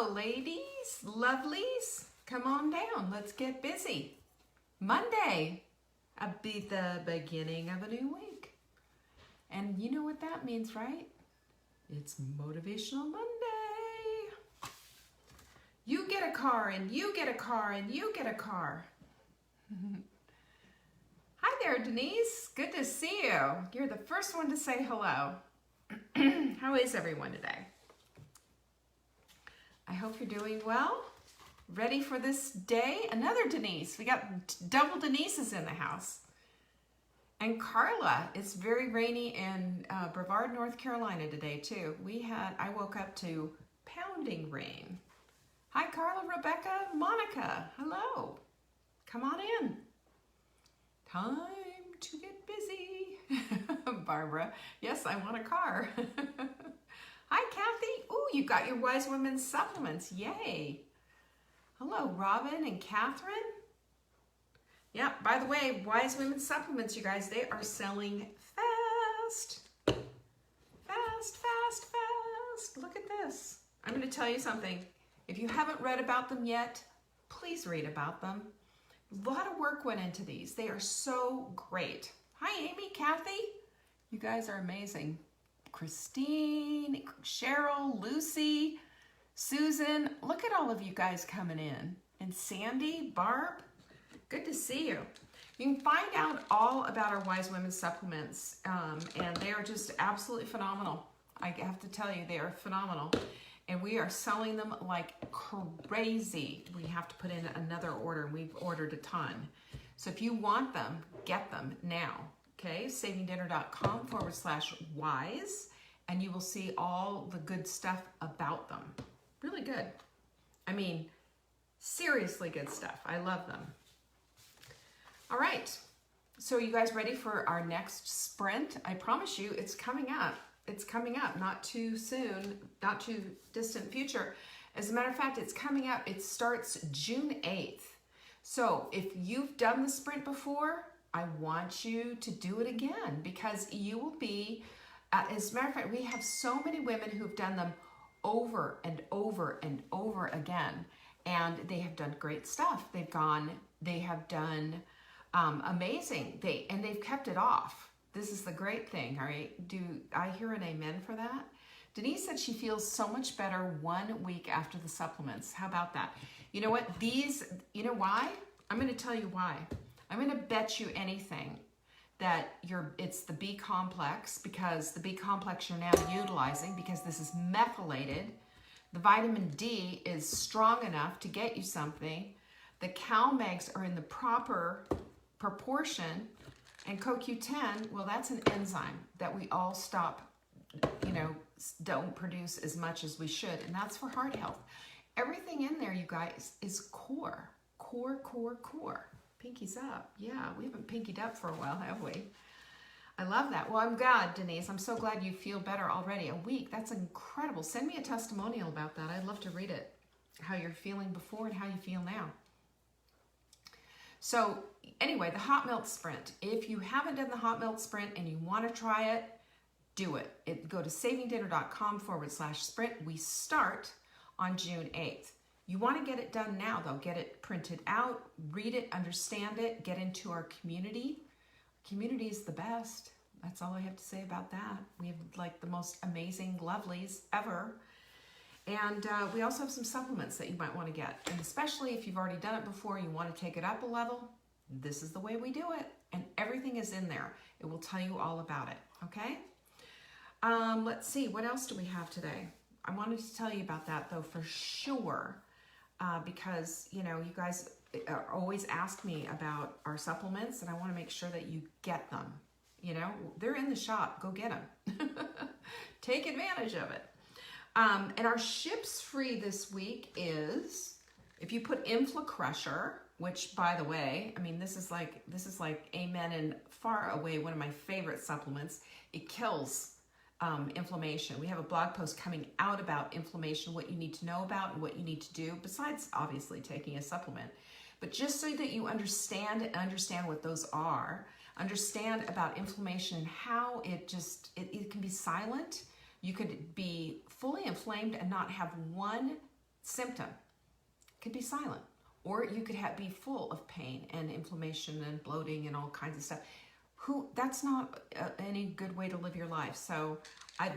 Hello, ladies, lovelies. Come on down. Let's get busy. Monday, be the beginning of a new week. And you know what that means, right? It's Motivational Monday. You get a car, and you get a car, and you get a car. Hi there, Denise. Good to see you. You're the first one to say hello. How is everyone today? I hope you're doing well. Ready for this day? Another Denise. We got double Denises in the house. And Carla, it's very rainy in Brevard, North Carolina today too. I woke up to pounding rain. Hi Carla, Rebecca, Monica, hello. Come on in. Time to get busy. Barbara, yes, I want a car. Hi, Kathy. Ooh, you got your Wise Women supplements. Yay. Hello, Robin and Catherine. Yeah, by the way, Wise Women supplements, you guys, they are selling fast. Fast, fast, fast. Look at this. I'm going to tell you something. If you haven't read about them yet, please read about them. A lot of work went into these. They are so great. Hi, Amy, Kathy. You guys are amazing. Christine, Cheryl, Lucy, Susan, look at all of you guys coming in. And Sandy, Barb, good to see you. You can find out all about our Wise Women supplements, and they are just absolutely phenomenal. I have to tell you, they are phenomenal. And we are selling them like crazy. We have to put in another order, and we've ordered a ton. So if you want them, get them now. Okay, savingdinner.com/wise, and you will see all the good stuff about them. Really good. I mean, seriously good stuff. I love them. All right, so you guys ready for our next sprint? I promise you it's coming up. It's coming up, not too soon, not too distant future. As a matter of fact, it's coming up. It starts June 8th. So if you've done the sprint before, I want you to do it again, because you will be, as a matter of fact, we have so many women who've done them over and over and over again, and they have done great stuff. They have done amazing. They've kept it off. This is the great thing, all right? Do I hear an amen for that? Denise said she feels so much better 1 week after the supplements. How about that? You know what? You know why? I'm going to tell you why. I'm going to bet you anything that it's the B complex, because the B complex you're now utilizing, because this is methylated. The vitamin D is strong enough to get you something. The CalMags are in the proper proportion. And CoQ10, well, that's an enzyme that we all don't produce as much as we should. And that's for heart health. Everything in there, you guys, is core. Core, core, core. Pinkies up. Yeah, we haven't pinkied up for a while, have we? I love that. Well, I'm glad, Denise. I'm so glad you feel better already. A week, that's incredible. Send me a testimonial about that. I'd love to read it. How you're feeling before and how you feel now. So anyway, the hot melt sprint. If you haven't done the hot melt sprint and you want to try it, do it. Go to savingdinner.com/sprint. We start on June 8th. You want to get it done now, though. Get it printed out, read it, understand it, get into our community. Community is the best. That's all I have to say about that. We have like the most amazing lovelies ever. And we also have some supplements that you might want to get. And especially if you've already done it before and you want to take it up a level, this is the way we do it. And everything is in there. It will tell you all about it, okay? Let's see, what else do we have today? I wanted to tell you about that, though, for sure, because, you guys always ask me about our supplements, and I want to make sure that you get them. They're in the shop. Go get them. Take advantage of it. And our ships free this week is, if you put InflaCrusher, which, by the way, I mean, this is like amen and far away one of my favorite supplements. It kills inflammation. We have a blog post coming out about inflammation, what you need to know about and what you need to do, besides obviously taking a supplement. But just so that you understand what those are, understand about inflammation and how it can be silent. You could be fully inflamed and not have one symptom. It could be silent. Or you could be full of pain and inflammation and bloating and all kinds of stuff. That's not any good way to live your life. So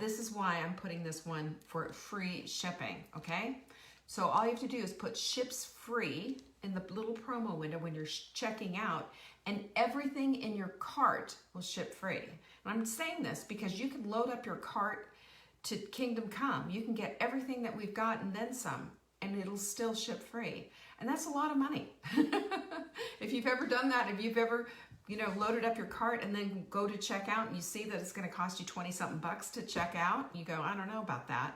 this is why I'm putting this one for free shipping, okay? So all you have to do is put ships free in the little promo window when you're checking out, and everything in your cart will ship free. And I'm saying this because you can load up your cart to Kingdom Come. You can get everything that we've got and then some, and it'll still ship free. And that's a lot of money. If you've ever done that, if you've ever, loaded up your cart and then go to check out and you see that it's going to cost you 20-something bucks to check out, you go, I don't know about that.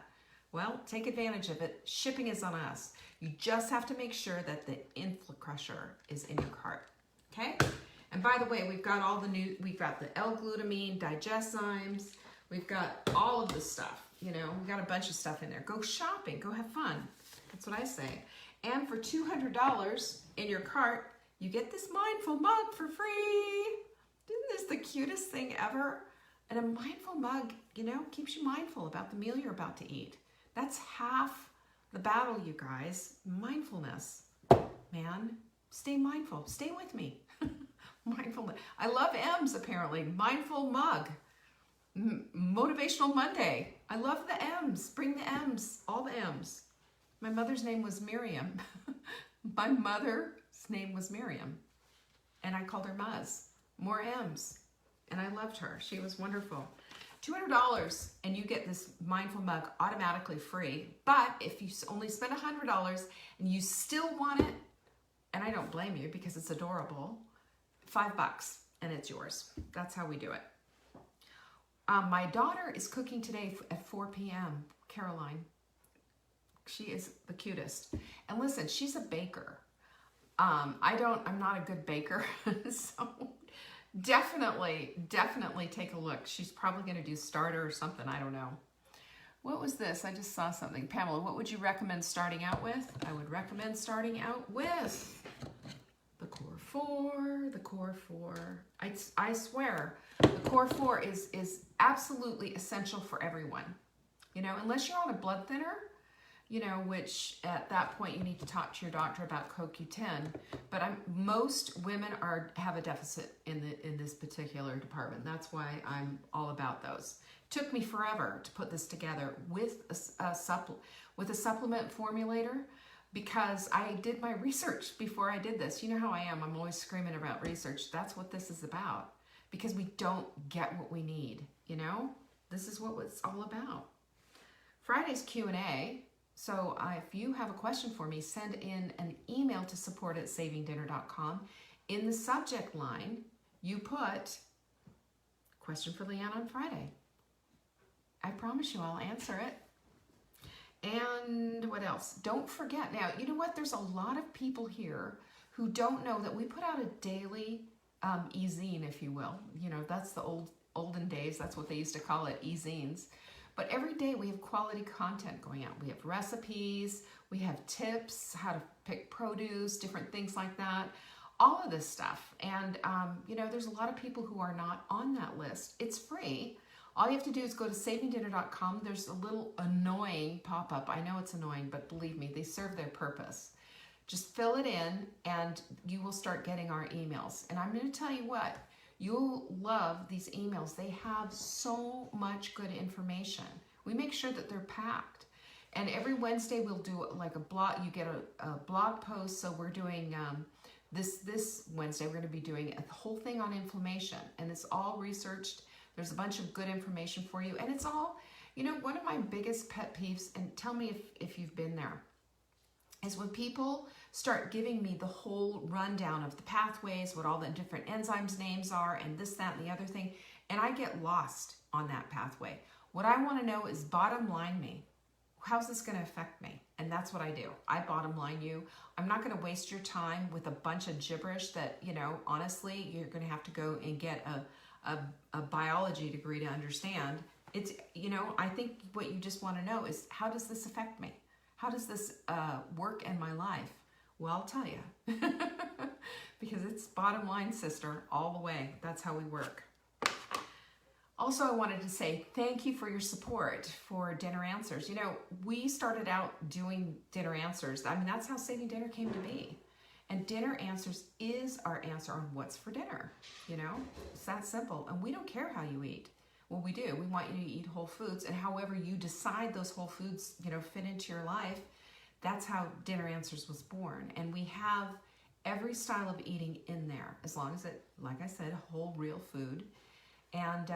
Well, take advantage of it. Shipping is on us. You just have to make sure that the Inflacrusher is in your cart, okay? And by the way, we've got we've got the L-glutamine, digestymes, we've got all of this stuff, we've got a bunch of stuff in there. Go shopping, go have fun. That's what I say. And for $200 in your cart, you get this mindful mug for free. Isn't this the cutest thing ever? And a mindful mug, keeps you mindful about the meal you're about to eat. That's half the battle, you guys. Mindfulness. Man, stay mindful. Stay with me. Mindfulness. I love M's, apparently. Mindful mug. Motivational Monday. I love the M's. Bring the M's. All the M's. My mother's name was Miriam. My mother's name was Miriam. And I called her Muzz. More M's. And I loved her. She was wonderful. $200 and you get this mindful mug automatically free. But if you only spend $100 and you still want it, and I don't blame you because it's adorable, $5 and it's yours. That's how we do it. My daughter is cooking today at 4 p.m. Caroline. She is the cutest. And listen, she's a baker. I'm not a good baker, so definitely take a look. She's probably going to do starter or something. I don't know. What was this? I just saw something. Pamela, what would you recommend starting out with? I would recommend starting out with the Core 4, the Core 4. I swear, the Core 4 is absolutely essential for everyone. Unless you're on a blood thinner, which at that point you need to talk to your doctor about CoQ10. But most women have a deficit in this particular department. That's why I'm all about those. Took me forever to put this together with a supplement formulator because I did my research before I did this. You know how I am. I'm always screaming about research. That's what this is about because we don't get what we need. This is what it's all about. Friday's Q&A. So if you have a question for me, send in an email to support@savingdinner.com. In the subject line, you put question for Leanne on Friday. I promise you I'll answer it. And what else? Don't forget. Now, you know what? There's a lot of people here who don't know that we put out a daily e-zine, if you will. That's the olden days. That's what they used to call it, e-zines. But every day we have quality content going out. We have recipes, we have tips, how to pick produce, different things like that, all of this stuff. And, there's a lot of people who are not on that list. It's free. All you have to do is go to savingdinner.com. There's a little annoying pop-up. I know it's annoying, but believe me, they serve their purpose. Just fill it in and you will start getting our emails. And I'm going to tell you what. You'll love these emails. They have so much good information. We make sure that they're packed. And every Wednesday we'll do like a blog. You get a blog post. So we're doing this Wednesday. We're going to be doing a whole thing on inflammation. And it's all researched. There's a bunch of good information for you. And it's all, one of my biggest pet peeves, and tell me if you've been there, is when people start giving me the whole rundown of the pathways, what all the different enzymes names are, and this, that, and the other thing, and I get lost on that pathway. What I want to know is bottom line me. How's this going to affect me? And that's what I do. I bottom line you. I'm not going to waste your time with a bunch of gibberish that, honestly, you're going to have to go and get a biology degree to understand. It's, I think what you just want to know is, how does this affect me? How does this work in my life? Well, I'll tell you. Because it's bottom line, sister, all the way. That's how we work. Also, I wanted to say thank you for your support for Dinner Answers. You know, we started out doing Dinner Answers. I mean, that's how Saving Dinner came to be. And Dinner Answers is our answer on what's for dinner. You know, it's that simple. And we don't care how you eat. Well, we do. We want you to eat whole foods. And however you decide those whole foods, you know, fit into your life, that's how Dinner Answers was born. And we have every style of eating in there, as long as it, like I said, whole real food. And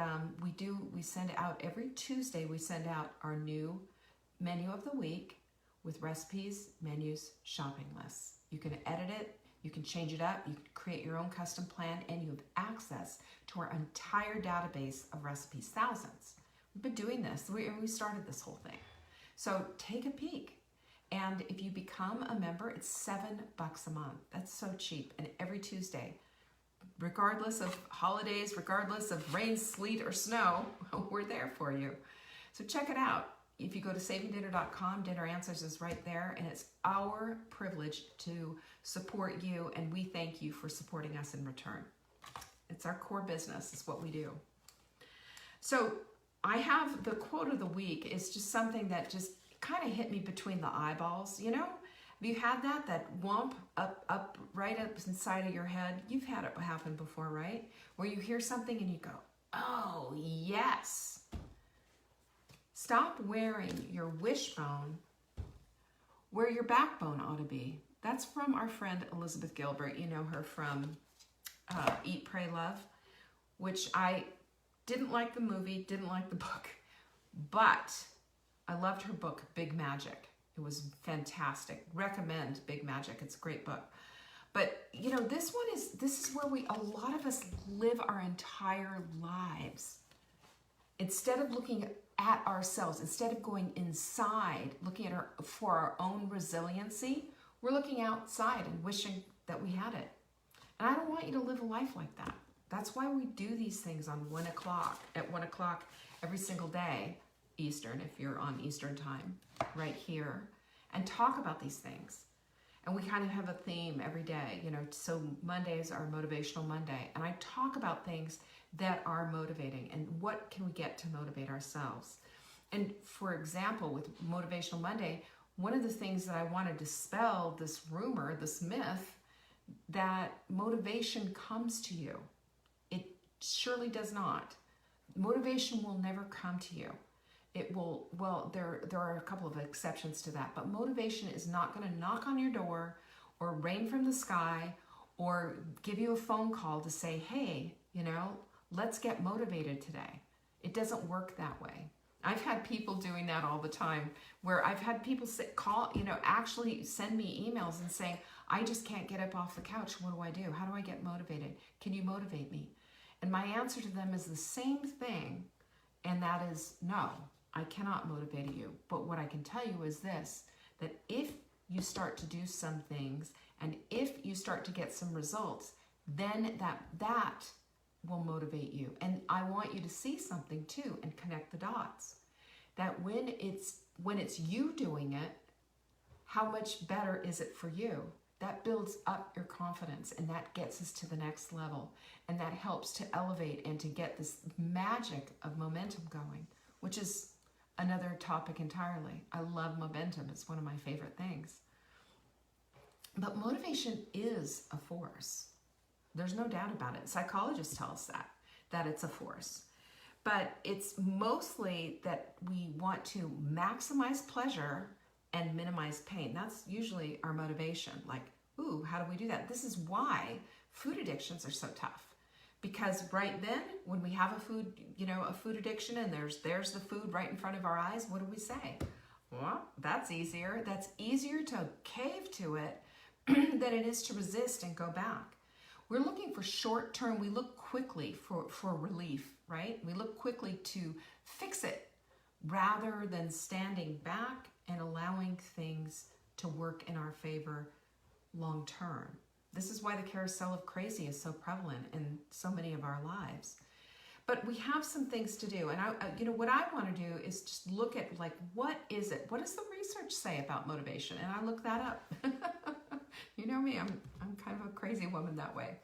we send out every Tuesday, we send out our new menu of the week with recipes, menus, shopping lists. You can edit it, you can change it up, you can create your own custom plan, and you have access to our entire database of recipes, thousands. We've been doing this, we started this whole thing. So take a peek. And if you become a member, it's $7 a month. That's so cheap. And every Tuesday, regardless of holidays, regardless of rain, sleet, or snow, we're there for you. So check it out. If you go to savingdinner.com, Dinner Answers is right there, and it's our privilege to support you, and we thank you for supporting us in return. It's our core business. It's what we do. So I have the quote of the week. Is just something that just kind of hit me between the eyeballs, you know? Have you had that whomp up right up inside of your head? You've had it happen before, right? Where you hear something and you go, oh, yes. Stop wearing your wishbone where your backbone ought to be. That's from our friend Elizabeth Gilbert. You know her from Eat, Pray, Love, which I didn't like the movie, didn't like the book, but I loved her book, Big Magic. It was fantastic. Recommend Big Magic. It's a great book. But, you know, this is where a lot of us live our entire lives. Instead of looking at ourselves, instead of going inside, looking at for our own resiliency, we're looking outside and wishing that we had it. And I don't want you to live a life like that. That's why we do these things on 1 o'clock, at 1 o'clock every single day. Eastern, if you're on Eastern time, right here, and talk about these things. And we kind of have a theme every day, you know, so Mondays are Motivational Monday, and I talk about things that are motivating and what can we get to motivate ourselves. And for example, with Motivational Monday, one of the things that I want to dispel, this rumor, this myth, that motivation comes to you. It surely does not. Motivation will never come to you. It will, well, there are a couple of exceptions to that, but motivation is not going to knock on your door or rain from the sky or give you a phone call to say, hey, you know, let's get motivated today. It doesn't work that way. I've had people doing that all the time, where I've had people actually send me emails and saying, I just can't get up off the couch. What do? How do I get motivated? Can you motivate me? And my answer to them is the same thing, and that is no. I cannot motivate you, but what I can tell you is this, that if you start to do some things and if you start to get some results, then that will motivate you. And I want you to see something too and connect the dots. That when it's you doing it, how much better is it for you? That builds up your confidence, and that gets us to the next level. And that helps to elevate and to get this magic of momentum going, which is another topic entirely. I love momentum. It's one of my favorite things. But motivation is a force. There's no doubt about it. Psychologists tell us that it's a force. But it's mostly that we want to maximize pleasure and minimize pain. That's usually our motivation. Like, ooh, how do we do that? This is why food addictions are so tough. Because right then, when we have a food addiction, and there's the food right in front of our eyes, what do we say? Well, that's easier. That's easier to cave to it than it is to resist and go back. We're looking for short-term. We look quickly for relief, right? We look quickly to fix it rather than standing back and allowing things to work in our favor long-term. This is why the carousel of crazy is so prevalent in so many of our lives. But we have some things to do. And what I want to do is just look at, like, what is it? What does the research say about motivation? And I look that up. You know me, I'm kind of a crazy woman that way.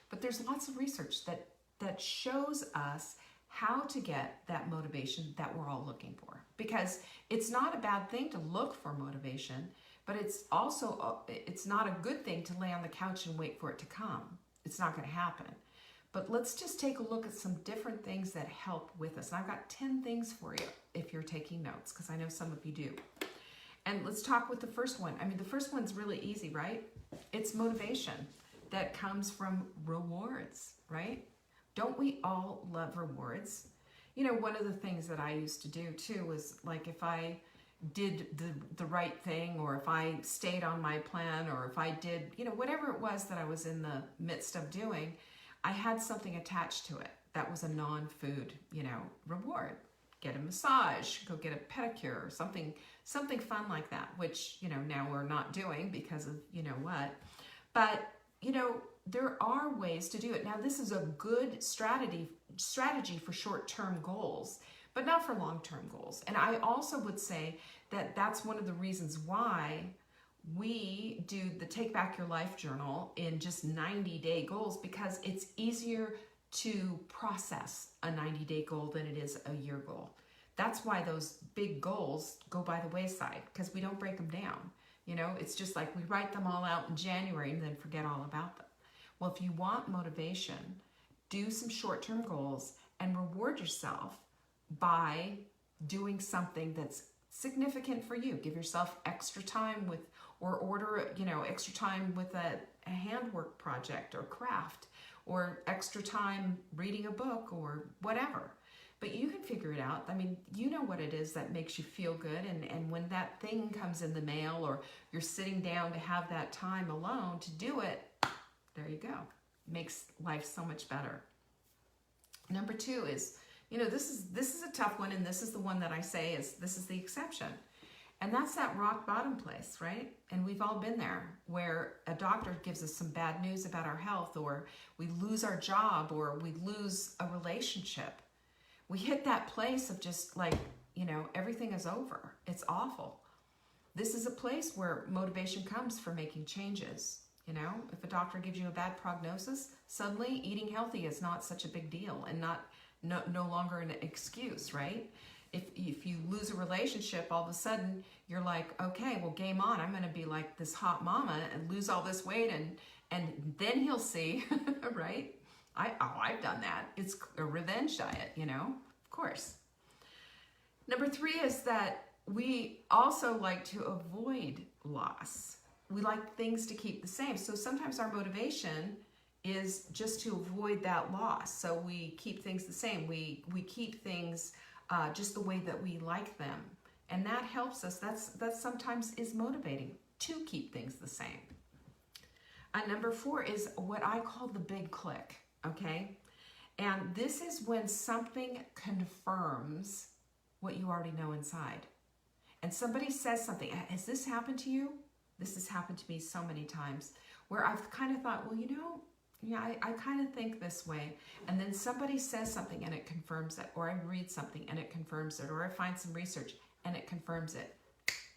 But there's lots of research that shows us how to get that motivation that we're all looking for. Because it's not a bad thing to look for motivation, but it's also, it's not a good thing to lay on the couch and wait for it to come. It's not going to happen. But let's just take a look at some different things that help with us. And I've got 10 things for you if you're taking notes, because I know some of you do. And let's talk with the first one. I mean, the first one's really easy, right? It's motivation that comes from rewards, right? Don't we all love rewards? You know, one of the things that I used to do too was like if I did the right thing, or if I stayed on my plan, or if I did, you know, whatever it was that I was in the midst of doing, I had something attached to it that was a non-food, you know, reward. Get a massage, go get a pedicure, or something fun like that, which, you know, now we're not doing because of, you know what. But, you know, there are ways to do it. Now, this is a good strategy for short-term goals, but not for long-term goals. And I also would say that that's one of the reasons why we do the Take Back Your Life journal in just 90-day goals, because it's easier to process a 90-day goal than it is a year goal. That's why those big goals go by the wayside, because we don't break them down. You know, it's just like we write them all out in January and then forget all about them. Well, if you want motivation, do some short-term goals and reward yourself by doing something that's significant for you. Give yourself extra time with, or order, you know, extra time with a handwork project or craft, or extra time reading a book or whatever. But you can figure it out. I mean, you know what it is that makes you feel good. And when that thing comes in the mail, or you're sitting down to have that time alone to do it, there you go. Makes life so much better. Number 2 is, you know, this is a tough one, and this is the one that I say is, this is the exception. And that's that rock bottom place, right? And we've all been there, where a doctor gives us some bad news about our health, or we lose our job, or we lose a relationship. We hit that place of just like, you know, everything is over. It's awful. This is a place where motivation comes for making changes. You know, if a doctor gives you a bad prognosis, suddenly eating healthy is not such a big deal, and no longer an excuse, right? If you lose a relationship, all of a sudden you're like, okay, well, game on. I'm going to be like this hot mama and lose all this weight, and then he'll see, right? I've done that. It's a revenge diet, you know, of course. Number 3 is that we also like to avoid loss. We like things to keep the same. So sometimes our motivation is just to avoid that loss. So we keep things the same. We keep things just the way that we like them. And that helps us. That sometimes is motivating to keep things the same. Number 4 is what I call the big click, okay? And this is when something confirms what you already know inside. And somebody says something. Has this happened to you? This has happened to me so many times, where I've kind of thought, well, you know, yeah, I kind of think this way. And then somebody says something and it confirms it. Or I read something and it confirms it. Or I find some research and it confirms it.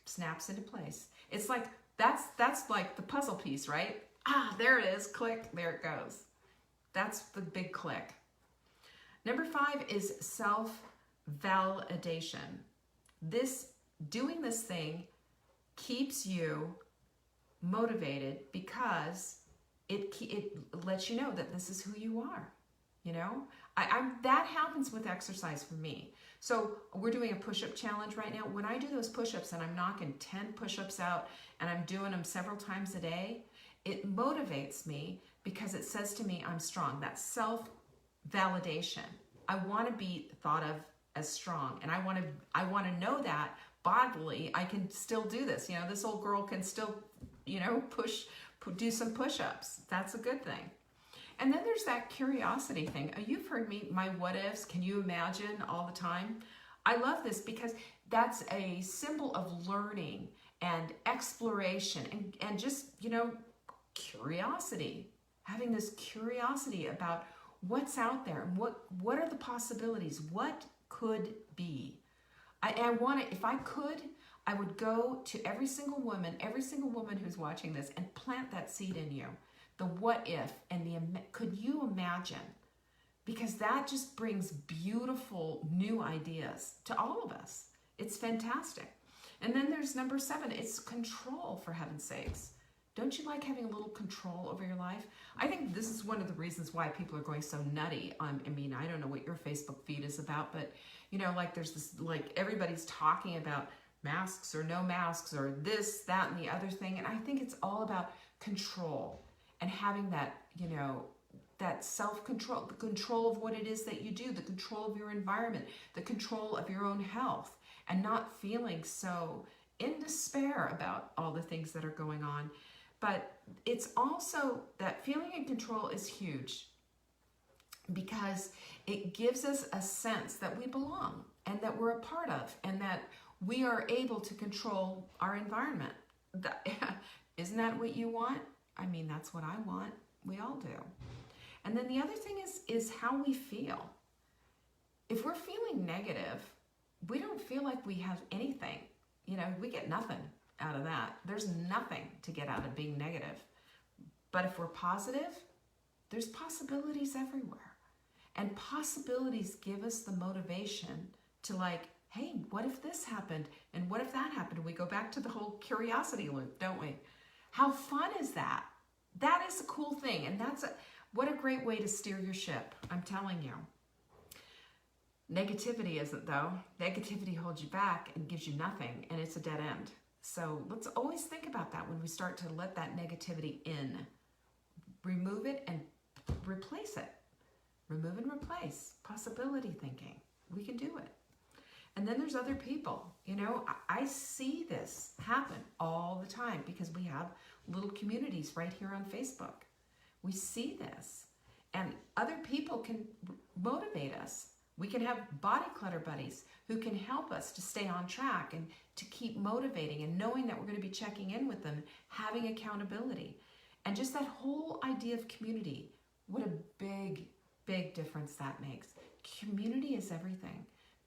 Snaps into place. It's like, that's like the puzzle piece, right? Ah, there it is. Click. There it goes. That's the big click. Number 5 is self-validation. Doing this thing keeps you motivated because it lets you know that this is who you are. You know, that happens with exercise for me. So we're doing a push-up challenge right now. When I do those push-ups and I'm knocking 10 push-ups out and I'm doing them several times a day, it motivates me because it says to me I'm strong. That's self-validation. I want to be thought of as strong, and I want to know that bodily I can still do this. You know, this old girl can still, you know, do some push-ups. That's a good thing. And then there's that curiosity thing. You've heard me, my what ifs, can you imagine all the time? I love this because that's a symbol of learning and exploration and just, you know, curiosity. Having this curiosity about what's out there and what are the possibilities? What could be? I want to, if I could, I would go to every single woman who's watching this and plant that seed in you. The what if and could you imagine because that just brings beautiful new ideas to all of us. It's fantastic. And then there's number 7, it's control, for heaven's sakes. Don't you like having a little control over your life? I think this is one of the reasons why people are going so nutty. I mean, I don't know what your Facebook feed is about, but you know, like there's this, like everybody's talking about masks or no masks or this, that, and the other thing. And I think it's all about control and having that, you know, that self-control, the control of what it is that you do, the control of your environment, the control of your own health, and not feeling so in despair about all the things that are going on. But it's also that feeling in control is huge because it gives us a sense that we belong and that we're a part of and that we are able to control our environment. Isn't that what you want? I mean, that's what I want. We all do. And then the other thing is how we feel. If we're feeling negative, we don't feel like we have anything. You know, we get nothing out of that. There's nothing to get out of being negative. But if we're positive, there's possibilities everywhere. And possibilities give us the motivation to like, hey, what if this happened? And what if that happened? We go back to the whole curiosity loop, don't we? How fun is that? That is a cool thing. And what a great way to steer your ship, I'm telling you. Negativity isn't, though. Negativity holds you back and gives you nothing, and it's a dead end. So let's always think about that when we start to let that negativity in. Remove it and replace it. Remove and replace. Possibility thinking. We can do it. And then there's other people. You know, I see this happen all the time because we have little communities right here on Facebook. We see this. And other people can motivate us. We can have body clutter buddies who can help us to stay on track and to keep motivating and knowing that we're going to be checking in with them, having accountability. And just that whole idea of community, what a big, big difference that makes. Community is everything.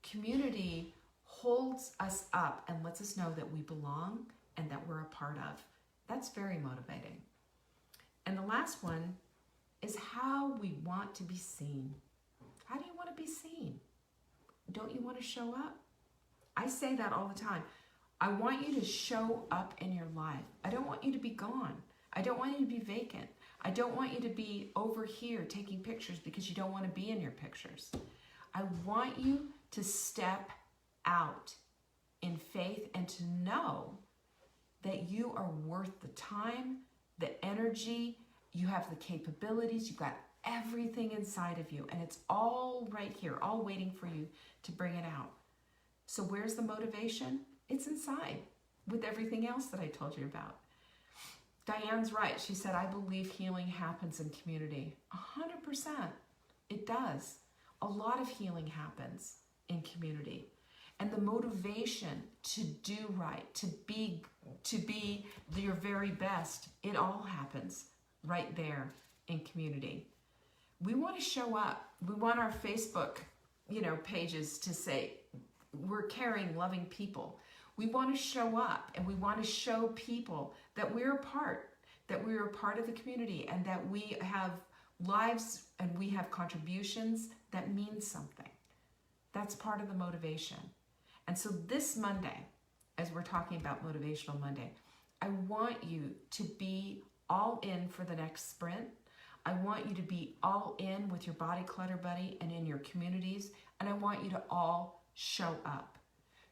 Community holds us up and lets us know that we belong and that we're a part of. That's very motivating. And the last one is how we want to be seen. How do you want to be seen? Don't you want to show up? I say that all the time. I want you to show up in your life. I don't want you to be gone. I don't want you to be vacant. I don't want you to be over here taking pictures because you don't want to be in your pictures. I want you to step out in faith and to know that you are worth the time, the energy, you have the capabilities, you've got everything inside of you, and it's all right here, all waiting for you to bring it out. So where's the motivation? It's inside with everything else that I told you about. Diane's right. She said, I believe healing happens in community. 100%. It does. A lot of healing happens in community. And the motivation to do right, to be your very best, it all happens right there in community. We want to show up. We want our Facebook, pages to say we're caring, loving people. We want to show up and we want to show people that we're a part of the community and that we have lives and we have contributions that mean something. That's part of the motivation. And so this Monday, as we're talking about Motivational Monday, I want you to be all in for the next sprint. I want you to be all in with your body clutter buddy and in your communities. And I want you to all show up.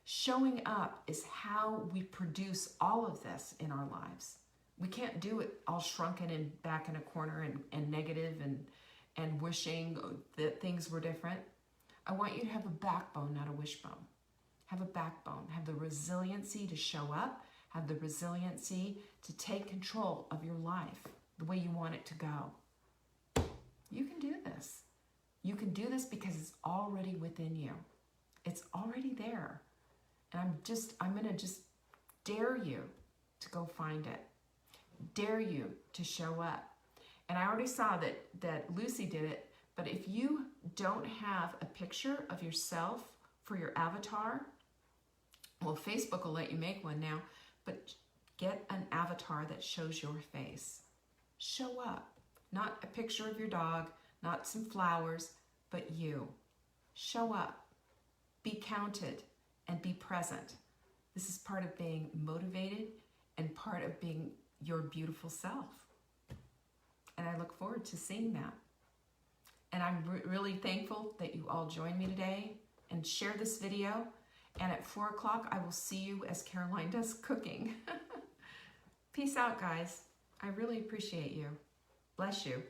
Showing up is how we produce all of this in our lives. We can't do it all shrunken and back in a corner and negative and wishing that things were different. I want you to have a backbone, not a wishbone. Have a backbone. Have the resiliency to show up. Have the resiliency to take control of your life the way you want it to go. You can do this. You can do this because it's already within you. It's already there. And I'm going to just dare you to go find it. Dare you to show up. And I already saw that Lucy did it, but if you don't have a picture of yourself for your avatar, well, Facebook will let you make one now, but get an avatar that shows your face. Show up. Not a picture of your dog, not some flowers. but you. Show up, be counted, and be present. This is part of being motivated and part of being your beautiful self. And I look forward to seeing that. And I'm really thankful that you all joined me today and share this video. And at 4 o'clock, I will see you as Caroline does cooking. Peace out, guys. I really appreciate you. Bless you.